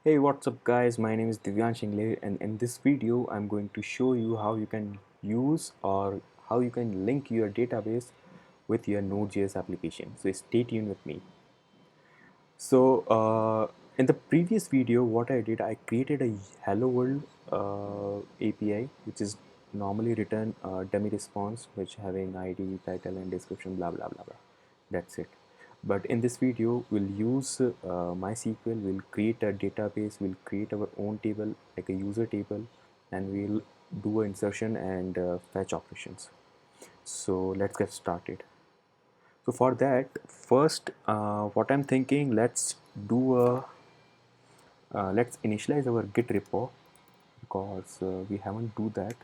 Hey, what's up guys? My name is Divyansh Ingle, and in this video I'm going to show you how you can use or how you can link your database with your Node.js application. So stay tuned with me. In the previous video, what I did, I created a Hello World API, which is normally written dummy response, which having ID, title, and description, blah blah blah blah. That's it. But in this video, we'll use MySQL. We'll create a database. We'll create our own table, like a user table, and we'll do an insertion and fetch operations. So let's get started. So for that, first, what I'm thinking, let's initialize our Git repo because we haven't do that.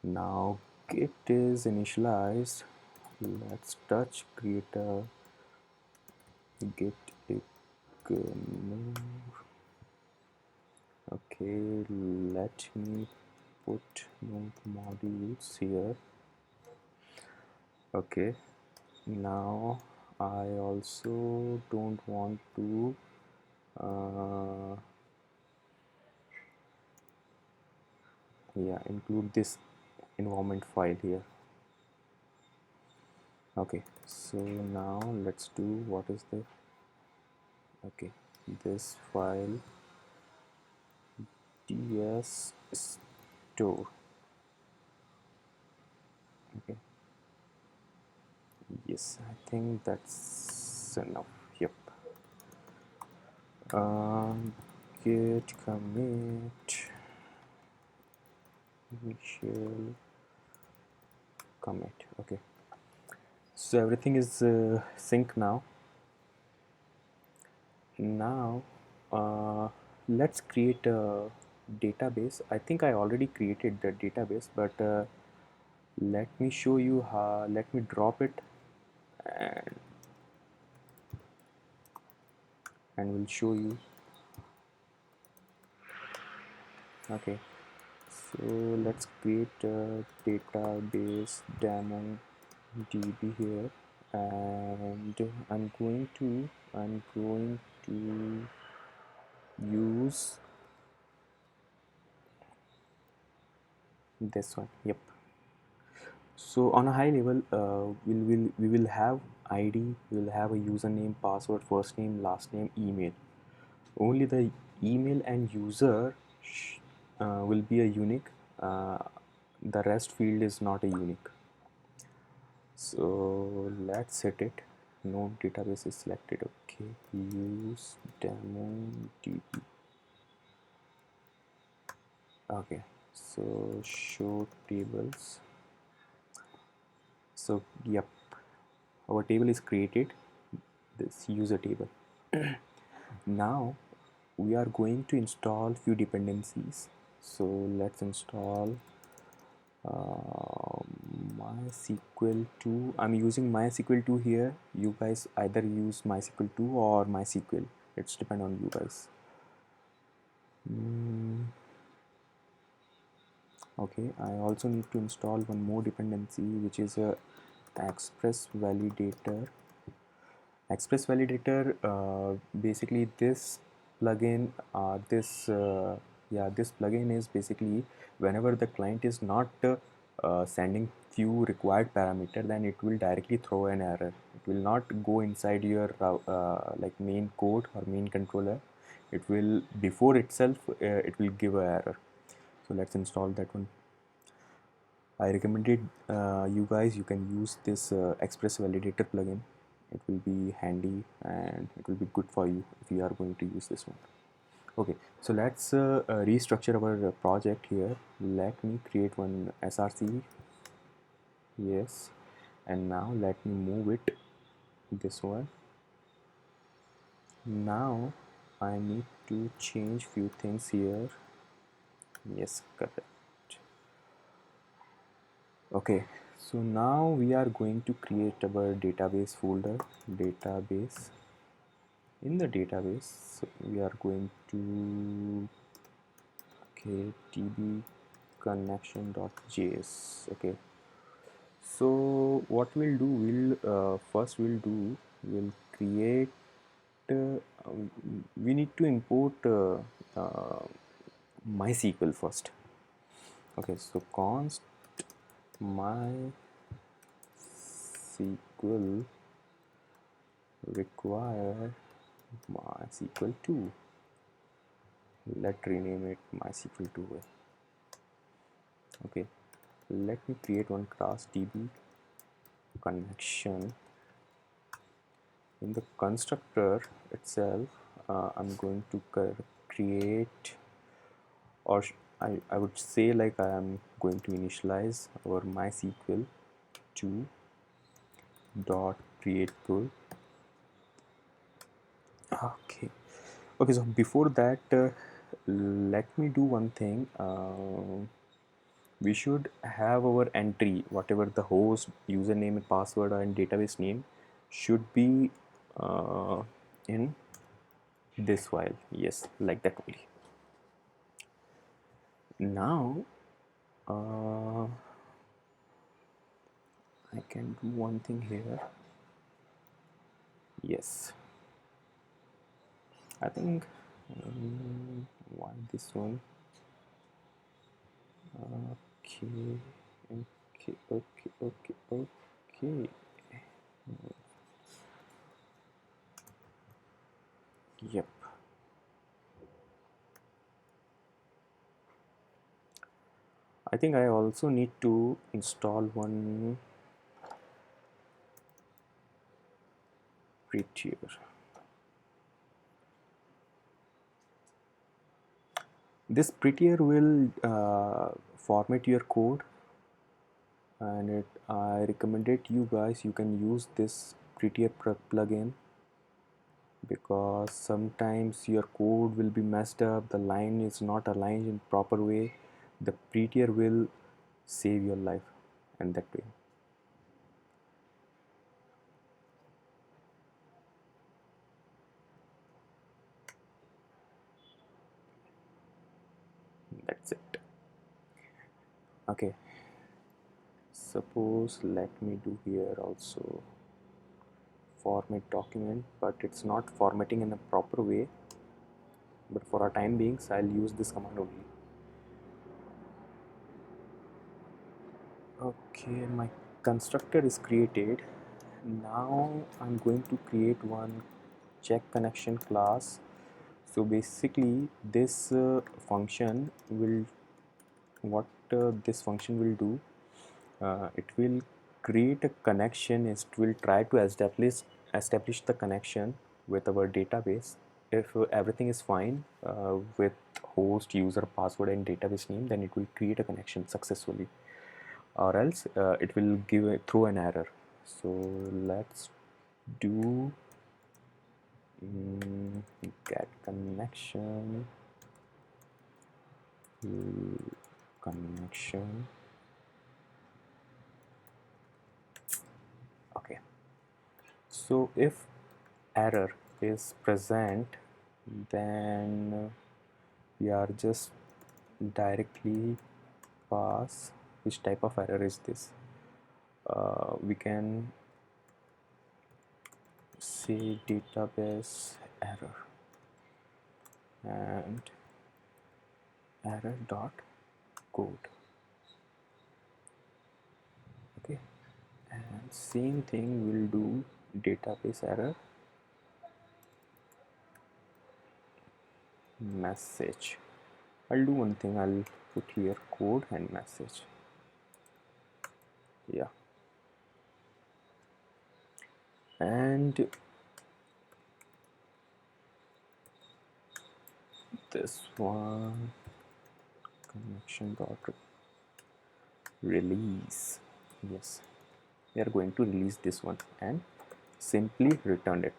Now Git is initialized. Let's touch create a Git ignore. Okay, let me put node modules here. Okay, now I also don't want to include this environment file here. Okay, so now let's do what is the this file ds store. Okay, yes, I think that's enough. Yep. Git commit initial commit. Okay, so everything is sync now. Now let's create a database. I think I already created the database, but let me show you how. Let me drop it and we'll show you. Okay, so let's create a database demo db here, and I'm going to use this one. Yep. So on a high level, we will have ID, we will have a username, password, first name, last name, email. Only the email and user will be a unique. The rest field is not a unique. So let's set it. Node database is selected. Okay, use demo db. Okay, so show tables. So yep, our table is created, this user table. Now we are going to install few dependencies. So let's install MySQL 2. I'm using MySQL 2 here. You guys either use MySQL 2 or MySQL. It's depend on you guys. Okay, I also need to install one more dependency, which is a express validator. Express validator, basically this plugin, this plugin is basically whenever the client is not sending few required parameter, then it will directly throw an error. It will not go inside your like main code or main controller. It will before itself it will give a error. So let's install that one. I recommended you guys, you can use this express validator plugin. It will be handy and it will be good for you if you are going to use this one. Okay, so let's restructure our project here. Let me create one src. Yes, and now let me move it this one. Now I need to change few things here. Yes, correct. Okay, so now we are going to create our database folder. Database. In the database, we are going to db connection.js. Okay, so what we'll do, we'll create we need to import MySQL first. Okay, so const MySQL require MySQL 2. Let's rename it MySQL 2. Okay, let me create one class DB connection. In the constructor itself, I'm going to create, or I would say, like, I am going to initialize our MySQL 2 dot create pull. Okay, so before that, let me do one thing. We should have our entry, whatever the host username and password and database name should be in this file. Yes, like that only. Now I can do one thing here. Yes, I think why this one. Okay, okay. Yep. I think I also need to install one prettier. This prettier will format your code, and I recommended you guys, you can use this prettier plugin, because sometimes your code will be messed up, the line is not aligned in proper way. The prettier will save your life in that way. That's it. Okay, suppose let me do here also format document, but it's not formatting in a proper way, but for our time beings I'll use this command only. Okay, my constructor is created. Now I'm going to create one check connection class. So basically this function will, what this function will do, it will create a connection. It will try to establish the connection with our database. If everything is fine with host, user, password and database name, then it will create a connection successfully, or else it will throw an error. So let's do get connection connection. Okay, so if error is present, then we are just directly pass which type of error is this. We can say database error and error dot code. Okay, and same thing we'll do database error message. I'll do one thing, I'll put here code and message. Yeah, and this one connection dot release. Yes, we are going to release this one and simply return it.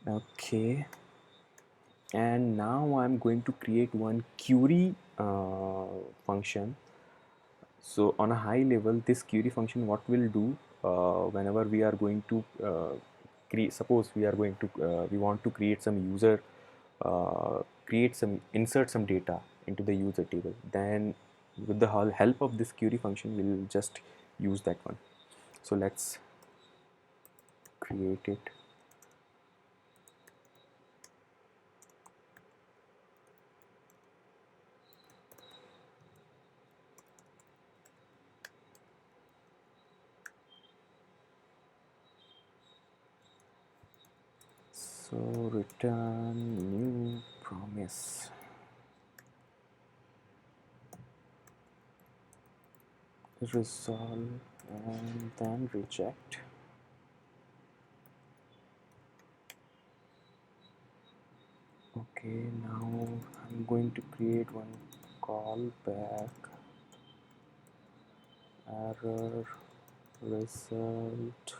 Okay, and now I'm going to create one query function. So on a high level, this query function what will do, whenever we are going to create, suppose we are going to we want to create some user, insert some data into the user table, then with the help of this query function we'll just use that one. So let's create it. So return new promise, resolve, and then reject. Okay, now I'm going to create one callback, error result.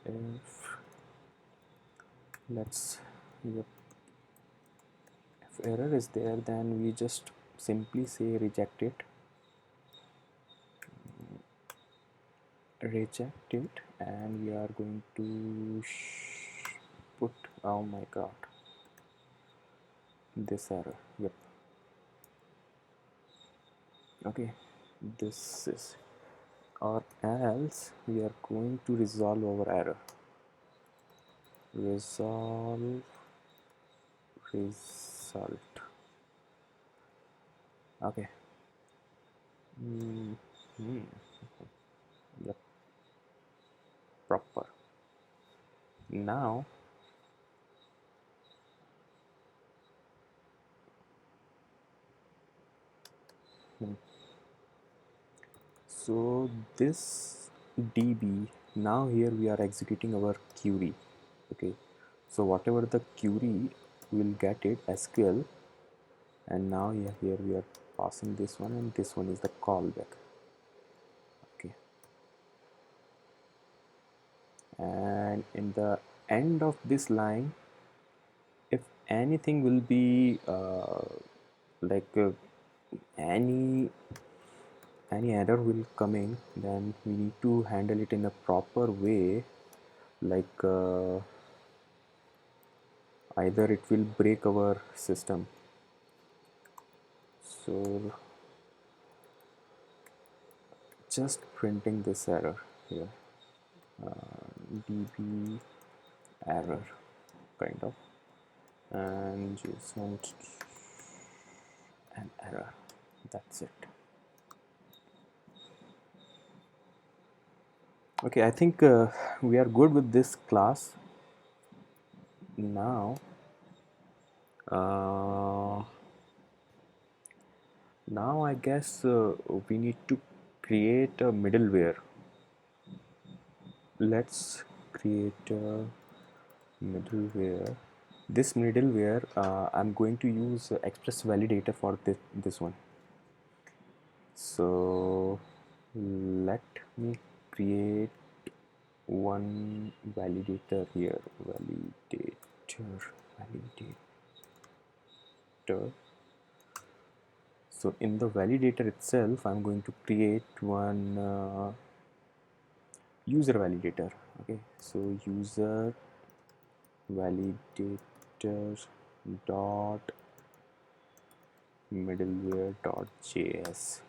If let's yep, if error is there, then we just simply say reject it, and we are going to put, oh my god, this error. Yep. Okay, this is, or else we are going to resolve our error. Resolve result. Okay. Yep, proper. Now so this db, now here we are executing our query. Okay, so whatever the query, will get it SQL, and now here we are passing this one, and this one is the callback. Okay, and in the end of this line, if anything will be like any error will coming, then we need to handle it in a proper way, like either it will break our system. So just printing this error here, db error kind of, and just want an error, that's it. Okay, I think we are good with this class. Now now I guess we need to create a middleware. Let's create a middleware. This middleware, I'm going to use express validator for this one. So let me create one validator here, validator. So in the validator itself, I'm going to create one user validator. Okay, so user validator dot middleware.js.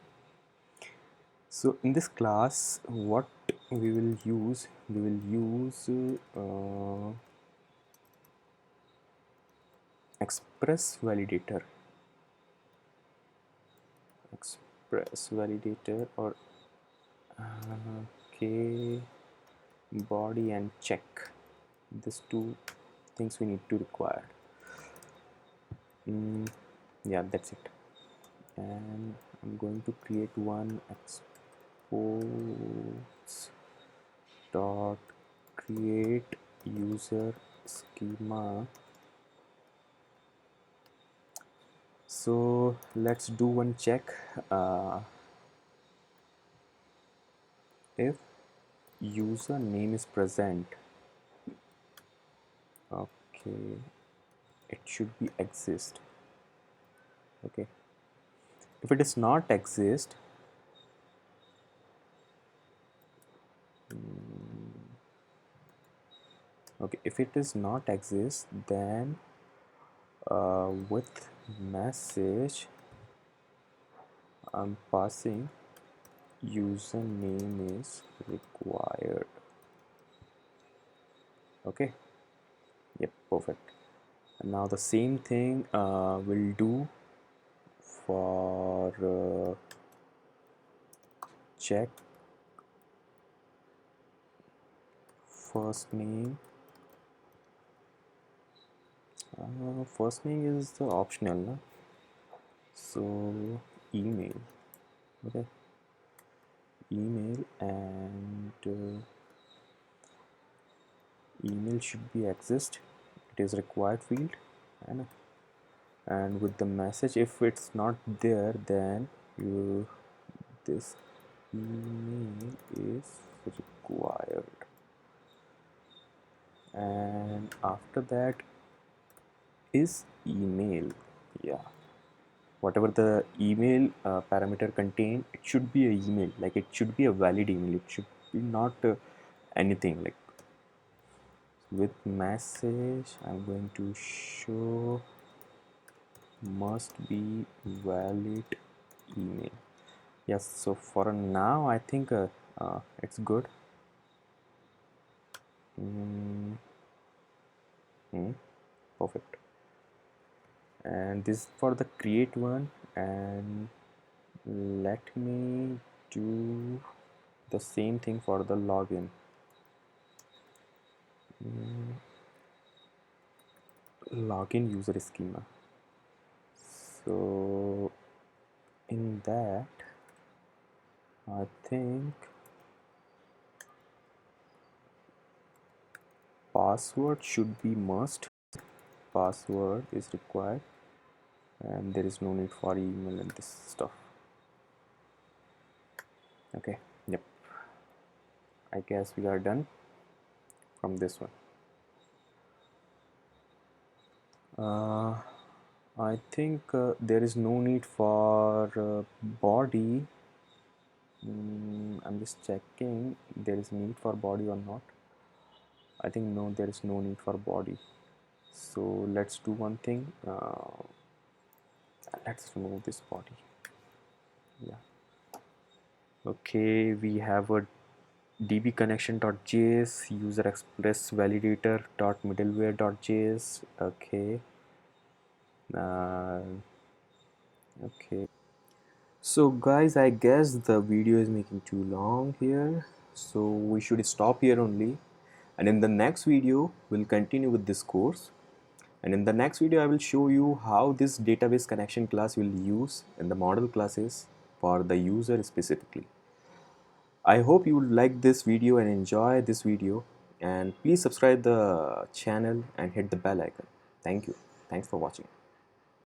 So in this class, what we will use, express validator, or okay, body and check. These two things we need to require. Yeah, that's it. And I'm going to create one expose dot create user schema. So let's do one check. If user name is present, okay, it should be exist. Okay, if it is not exist, okay, if it is not exist, then with message I'm passing username is required. Okay, yep, perfect. And now the same thing will do for check first name First name is the optional, na? So email. Okay, email, and email should be exist. It is required field, and with the message, if it's not there, then you this email is required, and after that is email. Yeah, whatever the email parameter contain, it should be a email, like it should be a valid email, it should be not anything like with message. I'm going to show must be valid email. Yes, so for now I think it's good. mm, Perfect. And this for the create one, and let me do the same thing for the login. Login user schema. So in that, I think password should be must. Password is required, and there is no need for email and this stuff. Okay, yep, I guess we are done from this one. I think there is no need for body. I'm just checking there is need for body or not. I think no, there is no need for body. So let's do one thing. Let's remove this body. Yeah. Okay, we have a db connection.js, user express validator.middleware.js. Okay. Uh, okay. So guys, I guess the video is making too long here, so we should stop here only, and in the next video we'll continue with this course. And in the next video I will show you how this database connection class will use in the model classes for the user specifically. I hope you like this video and enjoy this video, and please subscribe the channel and hit the bell icon. Thank you. Thanks for watching.